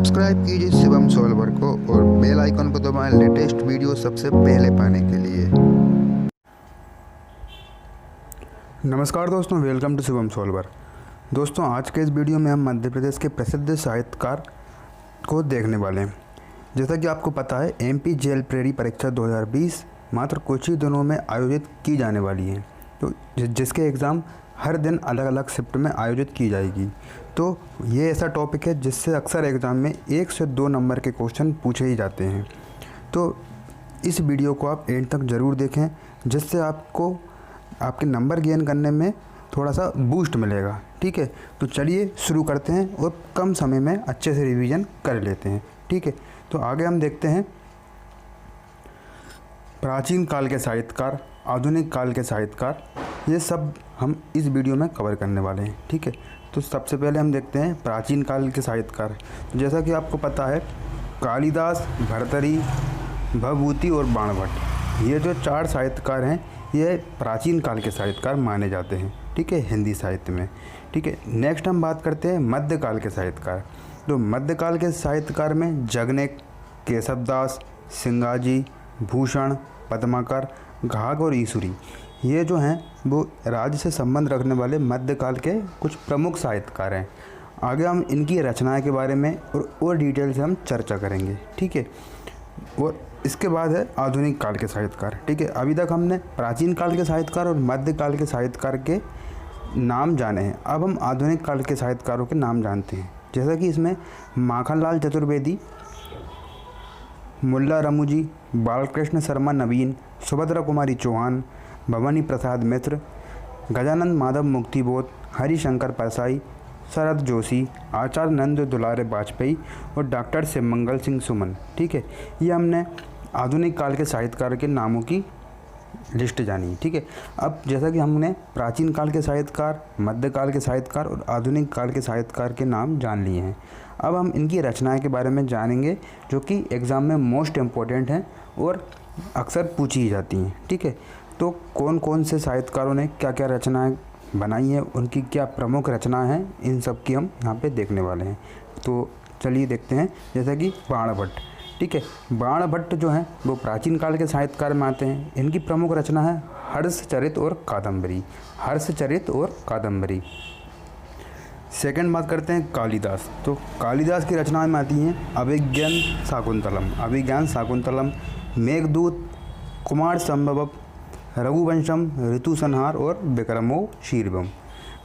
Subscribe कीजिए Shivam solver को और बेल आइकन को दबाएं लेटेस्ट वीडियो सबसे पहले पाने के लिए। नमस्कार दोस्तों, वेलकम टू शिवम सॉल्वर। दोस्तों, आज के इस वीडियो में हम मध्य प्रदेश के प्रसिद्ध साहित्यकार को देखने वाले हैं। जैसा कि आपको पता है, एमपी जेल प्रेरी परीक्षा 2020 मात्र कुछ ही दिनों में आयोजित की जाने वाली है, तो जिसके एग्ज़ाम हर दिन अलग अलग शिफ्ट में आयोजित की जाएगी। तो ये ऐसा टॉपिक है जिससे अक्सर एग्ज़ाम में 1 से 2 नंबर के क्वेश्चन पूछे ही जाते हैं। तो इस वीडियो को आप एंड तक ज़रूर देखें, जिससे आपको आपके नंबर गेन करने में थोड़ा सा बूस्ट मिलेगा। ठीक है, तो चलिए शुरू करते हैं और कम समय में अच्छे से रिवीजन कर लेते हैं। ठीक है, तो आगे हम देखते हैं प्राचीन काल के साहित्यकार, आधुनिक काल के साहित्यकार, ये सब हम इस वीडियो में कवर करने वाले हैं। ठीक है, तो सबसे पहले हम देखते हैं प्राचीन काल के साहित्यकार। तो जैसा कि आपको पता है, कालिदास, भर्तृहरि, भवभूति और बाणभट्ट, ये जो 4 साहित्यकार हैं, ये प्राचीन काल के साहित्यकार माने जाते हैं। ठीक है, हिंदी साहित्य में। ठीक है, नेक्स्ट हम बात करते हैं मध्यकाल के साहित्यकार। तो मध्यकाल के साहित्यकार में जगनेक, केशवदास, सिंगाजी, भूषण, पद्माकर, घाघ और ईसुरी, ये जो हैं वो राज्य से संबंध रखने वाले मध्यकाल के कुछ प्रमुख साहित्यकार हैं। आगे हम इनकी रचनाएं के बारे में और डिटेल से हम चर्चा करेंगे। ठीक है, और इसके बाद है आधुनिक काल के साहित्यकार। ठीक है, अभी तक हमने प्राचीन काल के साहित्यकार और मध्यकाल के साहित्यकार के नाम जाने हैं। अब हम आधुनिक काल के साहित्यकारों के नाम जानते हैं। जैसा कि इसमें माखनलाल चतुर्वेदी, मुल्ला रमुजी, बालकृष्ण शर्मा नवीन, सुभद्रा कुमारी चौहान, भवानी प्रसाद मिश्र, गजानंद माधव मुक्तिबोध, हरिशंकर परसाई, शरद जोशी, आचार्य नंद दुलारे वाजपेयी और डॉक्टर शिवमंगल सिंह सुमन। ठीक है, ये हमने आधुनिक काल के साहित्यकार के नामों की लिस्ट जानी। ठीक है, अब जैसा कि हमने प्राचीन काल के साहित्यकार, मध्यकाल के साहित्यकार और आधुनिक काल के साहित्यकार के नाम जान लिए हैं। अब हम इनकी रचनाएं के बारे में जानेंगे, जो कि एग्ज़ाम में मोस्ट इम्पोर्टेंट हैं और अक्सर पूछी ही जाती हैं। ठीक है, तो कौन कौन से साहित्यकारों ने क्या क्या रचनाएं बनाई हैं, उनकी क्या प्रमुख रचना हैं, इन सब की हम यहाँ पे देखने वाले हैं। तो चलिए देखते हैं। जैसा कि बाणभट्ट। ठीक है, बाणभट्ट जो हैं वो प्राचीन काल के साहित्यकार में आते हैं। इनकी प्रमुख रचना है हर्षचरित और कादम्बरी। हर्षचरित और कादम्बरी। सेकंड बात करते हैं कालिदास। तो कालिदास की रचनाएं में आती हैं अभिज्ञान शाकुंतलम, अभिज्ञान शाकुंतलम, मेघदूत, कुमार संभवम, रघुवंशम, ऋतुसंहार और विक्रमोर्वशीयम।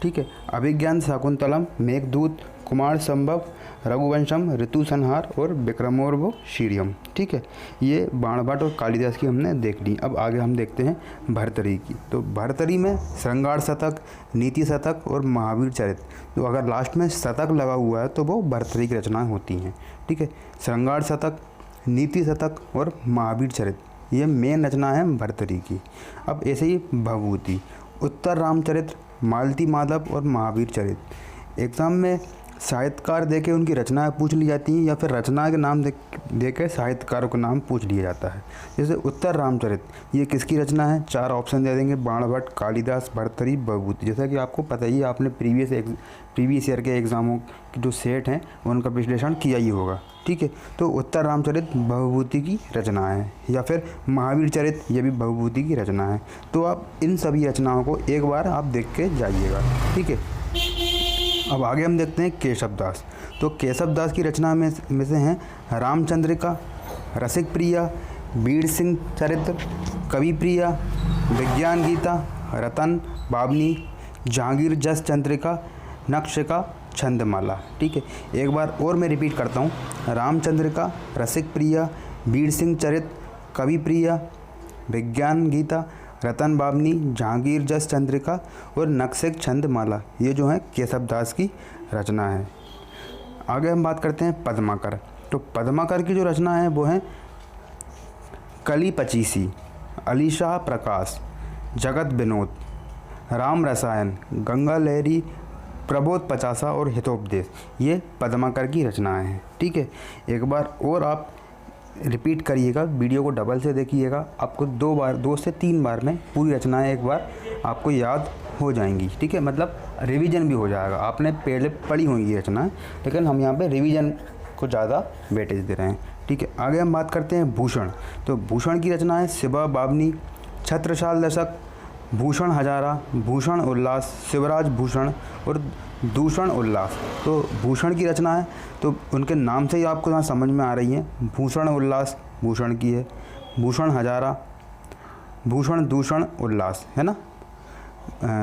ठीक है, अभिज्ञान शाकुंतलम, मेघदूत, कुमार संभव, रघुवंशम, ऋतुसंहार और विक्रमोर्वशीयम। ठीक है, ये बाणभट्ट और कालिदास की हमने देख ली। अब आगे हम देखते हैं भर्तृहरि की। तो भर्तृहरि में श्रृंगार शतक, नीति शतक और महावीर चरित। तो अगर लास्ट में शतक लगा हुआ है तो वो भर्तृहरि की रचनाएं होती हैं। ठीक है, श्रृंगार शतक, नीति शतक और महावीर चरित, ये मेन रचना है भर्तृहरि की। अब ऐसे ही भवभूति, उत्तर रामचरित्र, मालती माधव और महावीर चरित। एग्ज़ाम में साहित्यकार देके उनकी रचनाएं पूछ ली जाती हैं, या फिर रचना के नाम देके साहित्यकारों का नाम पूछ लिया जाता है। जैसे उत्तर रामचरित्र, ये किसकी रचना है? 4 ऑप्शन दे देंगे, बाणभट्ट, कालिदास, भर्तृहरि, भवभूति। जैसा कि आपको पता ही है, आपने प्रीवियस ईयर के एग्ज़ामों के जो सेट हैं उनका विश्लेषण किया ही होगा। ठीक है, तो उत्तर रामचरित्र भवभूति की रचना है, या फिर महावीर चरित्र, ये भी भवभूति की रचना है। तो आप इन सभी रचनाओं को एक बार आप देख के जाइएगा। ठीक है, अब आगे हम देखते हैं केशवदास। तो केशवदास की रचना में से हैं रामचंद्रिका, रसिक प्रिया, बीर सिंह चरित्र, कवि प्रिया, विज्ञान गीता, रतन बावनी, जहांगीर जस चंद्रिका, नक्शिका, छंदमाला। ठीक है, एक बार और मैं रिपीट करता हूँ। रामचंद्रिका, रसिक प्रिया, बीर सिंह चरित्र, कवि प्रिया, विज्ञान गीता, रतन बावनी, जहांगीर जस चंद्रिका और नक्शिक छंदमाला, ये जो है केशवदास की रचना है। आगे हम बात करते हैं पद्माकर। तो पद्माकर की जो रचना है वो है कली पचीसी, अलीशाह प्रकाश, जगत विनोद, राम रसायन, गंगा लहरी, प्रबोध पचासा और हितोपदेश, ये पद्माकर की रचनाएं हैं। ठीक है, एक बार और आप रिपीट करिएगा, वीडियो को डबल से देखिएगा, आपको 2 से 3 बार में पूरी रचनाएं एक बार आपको याद हो जाएंगी। ठीक है, मतलब रिवीजन भी हो जाएगा। आपने पहले पढ़ी होंगी रचना, लेकिन हम यहाँ पे रिवीजन को ज़्यादा वेटेज दे रहे हैं। ठीक है, आगे हम बात करते हैं भूषण। तो भूषण की रचना है शिवा बावनी, छत्रसाल दशक, भूषण हजारा, भूषण उल्लास, शिवराज भूषण और दूषण उल्लास। तो भूषण की रचना है, तो उनके नाम से ही आपको यहाँ समझ में आ रही है। भूषण उल्लास भूषण की है, भूषण हजारा भूषण दूषण उल्लास है ना,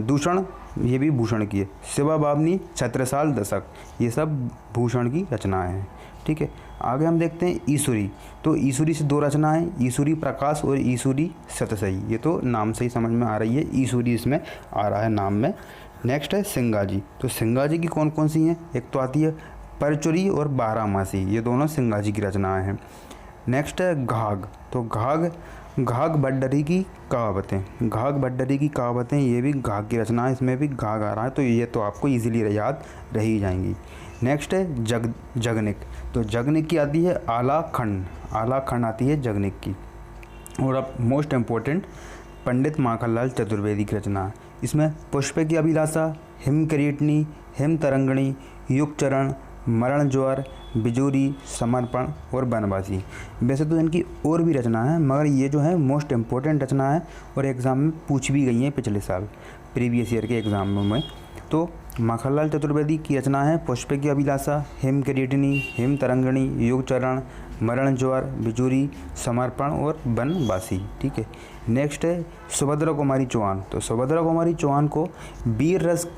दूषण ये भी भूषण की है, शिवा बावनी, छत्रसाल दशक, ये सब भूषण की रचनाएं हैं। ठीक है, आगे हम देखते हैं ईश्वरी। तो ईश्वरी से दो रचनाएं, ईश्वरी प्रकाश और ईश्वरी सतसई। ये तो नाम से ही समझ में आ रही है, ईश्वरी इसमें आ रहा है नाम में। नेक्स्ट है सिंगाजी। तो सिंगाजी की कौन कौन सी हैं? एक तो आती है परचुरी और बारहमासी, ये दोनों सिंगाजी की रचनाएं हैं। नेक्स्ट है घाघ। तो घाघ भट्टरी की कहावतें, घाघ भट्टरी की कहावतें, ये भी घाघ की रचना है, इसमें भी घाघ आ रहा है, तो ये तो आपको इजीली याद रह ही जाएंगी। नेक्स्ट है जगनिक। तो जगनिक की आती है आला खंड आती है जगनिक की। और अब मोस्ट इम्पोर्टेंट पंडित माखनलाल चतुर्वेदी की रचना, इसमें पुष्प की अभिलाषा, हिम किरीटनी, हिम तरंगणी, युग चरण, मरण ज्वार, बिजूरी, समर्पण और बनवासी। वैसे तो इनकी और भी रचना है, मगर ये जो है मोस्ट इम्पोर्टेंट रचना है और एग्ज़ाम में पूछ भी गई हैं पिछले साल प्रीवियस ईयर के एग्ज़ाम में। तो माखनलाल चतुर्वेदी की रचना है पुष्प की अभिलाषा, हिम किरीटनी, हिम तरंगणी, युग चरण, मरण ज्वार, बिजूरी, समर्पण और बनवासी। ठीक है, नेक्स्ट है सुभद्रा कुमारी चौहान। तो सुभद्रा कुमारी चौहान को वीर रस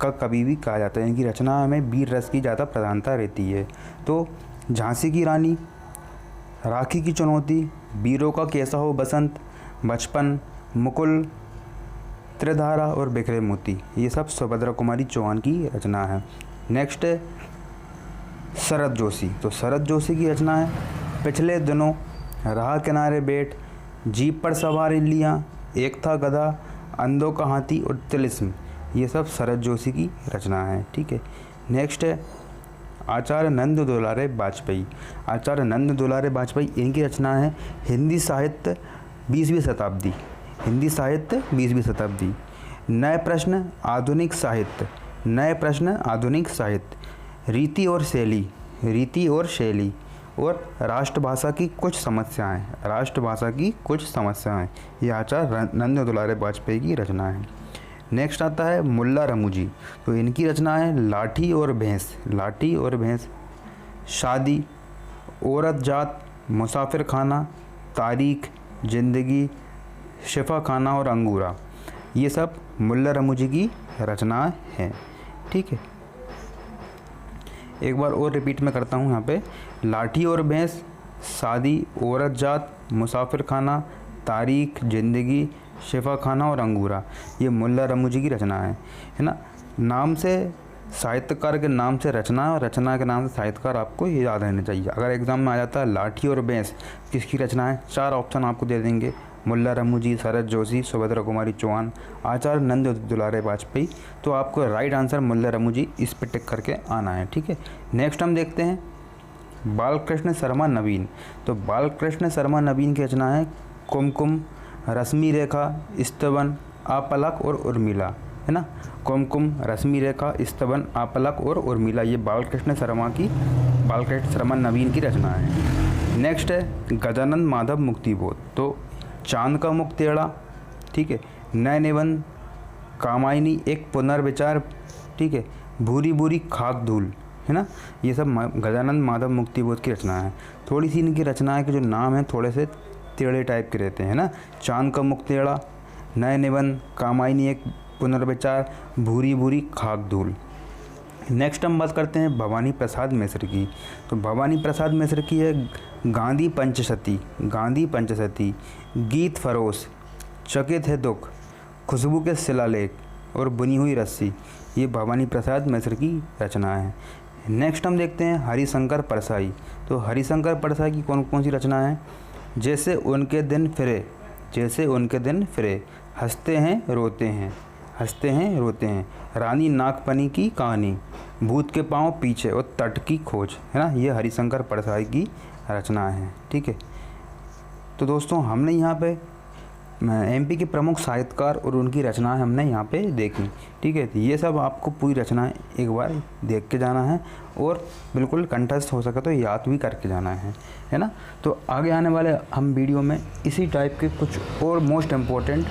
का कवि भी कहा जाता है, इनकी रचना में वीर रस की ज़्यादा प्रधानता रहती है। तो झांसी की रानी, राखी की चुनौती, वीरों का कैसा हो बसंत, बचपन, मुकुल, त्रिधारा और बिखरे मोती, ये सब सुभद्रा कुमारी चौहान की रचना है। नेक्स्ट है शरद जोशी। तो शरद जोशी की रचना है पिछले दिनों, राह किनारे बैठ, जीप पर सवारी लिया, एक था गधा, अंधों का हाथी और तिलिस्म, ये सब शरद जोशी की रचना है। ठीक है, नेक्स्ट है आचार्य नंद दुलारे वाजपेयी। आचार्य नंद दुलारे वाजपेयी, इनकी रचना है हिंदी साहित्य 20वीं शताब्दी, हिंदी साहित्य 20वीं शताब्दी, नए प्रश्न आधुनिक साहित्य, नए प्रश्न आधुनिक साहित्य, रीति और शैली और राष्ट्रभाषा की कुछ समस्याएं, राष्ट्रभाषा की कुछ समस्याएं, ये आचार्य नंद दुलारे वाजपेयी की रचना है। नेक्स्ट आता है मुल्ला रमूजी। तो इनकी रचना है लाठी और भैंस, शादी, औरत जात, मुसाफिर खाना, तारीख, जिंदगी, शिफा खाना और अंगूरा, ये सब मुल्ला रमूजी की रचना हैं। ठीक है, एक बार और रिपीट में करता हूँ यहाँ पे, लाठी और भैंस, शादी, औरत जात, मुसाफिर खाना, तारीख, जिंदगी, शिफा खाना और अंगूरा, ये मुल्ला रमूजी की रचना है ना। नाम से साहित्यकार के नाम से रचना और रचना के नाम से साहित्यकार, आपको ये याद रहना चाहिए। अगर एग्जाम में आ जाता है लाठी और भैंस किसकी रचना है, 4 ऑप्शन आपको दे देंगे, मुल्ला रमूजी, शरद जोशी, सुभद्रा कुमारी चौहान, आचार्य नंद दुलारे वाजपेयी, तो आपको राइट आंसर मुल्ला रमूजी इस पर टिक करके आना है। ठीक है, नेक्स्ट हम देखते हैं बालकृष्ण शर्मा नवीन। तो बालकृष्ण शर्मा नवीन की रचना है कुमकुम, रश्मि रेखा, स्तवन, आपलक और उर्मिला, है ना। कुमकुम, रश्मि रेखा, स्तवन, आपलक और उर्मिला, ये बालकृष्ण शर्मा नवीन की रचना है। नेक्स्ट है गजानन माधव मुक्तिबोध। तो चांद का मुख टेढ़ा, ठीक है, नए निबंध, कामायनी, एक पुनर्विचार, ठीक है, भूरी भूरी खाक धूल, है ना, ये सब गजानन माधव मुक्तिबोध की रचना है। थोड़ी सी इनकी रचना है कि जो नाम है थोड़े से टेढ़े टाइप के रहते हैं ना, चांद का मुख टेढ़ा, नए निबंध, कामायनी, एक पुनर्विचार, भूरी भूरी खाक धूल। नेक्स्ट हम बात करते हैं भवानी प्रसाद मिश्र की। तो भवानी प्रसाद मिश्र की है गांधी पंचशती, गीत फरोश, चकित है दुख, खुशबू के शिलालेख और बुनी हुई रस्सी, ये भवानी प्रसाद मिश्र की रचना है। नेक्स्ट हम देखते हैं हरिशंकर परसाई। तो हरिशंकर परसाई की कौन कौन सी रचना है, जैसे उनके दिन फिरे, हंसते हैं रोते हैं, रानी नागपनी की कहानी, भूत के पांव पीछे और तट की खोज, है ना, ये हरिशंकर परसाई की रचना है। ठीक है, तो दोस्तों हमने यहाँ पे एमपी के प्रमुख साहित्यकार और उनकी रचनाएं हमने यहाँ पे देखी। ठीक है, तो ये सब आपको पूरी रचनाएं एक बार देख के जाना है और बिल्कुल कंठस्थ हो सके तो याद भी करके जाना है ना। तो आगे आने वाले हम वीडियो में इसी टाइप के कुछ और मोस्ट इम्पोर्टेंट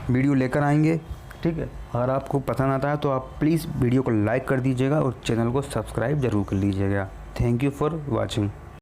वीडियो लेकर आएंगे। ठीक है, अगर आपको पसंद आता है तो आप प्लीज़ वीडियो को लाइक कर दीजिएगा और चैनल को सब्सक्राइब ज़रूर कर लीजिएगा। Thank you for watching.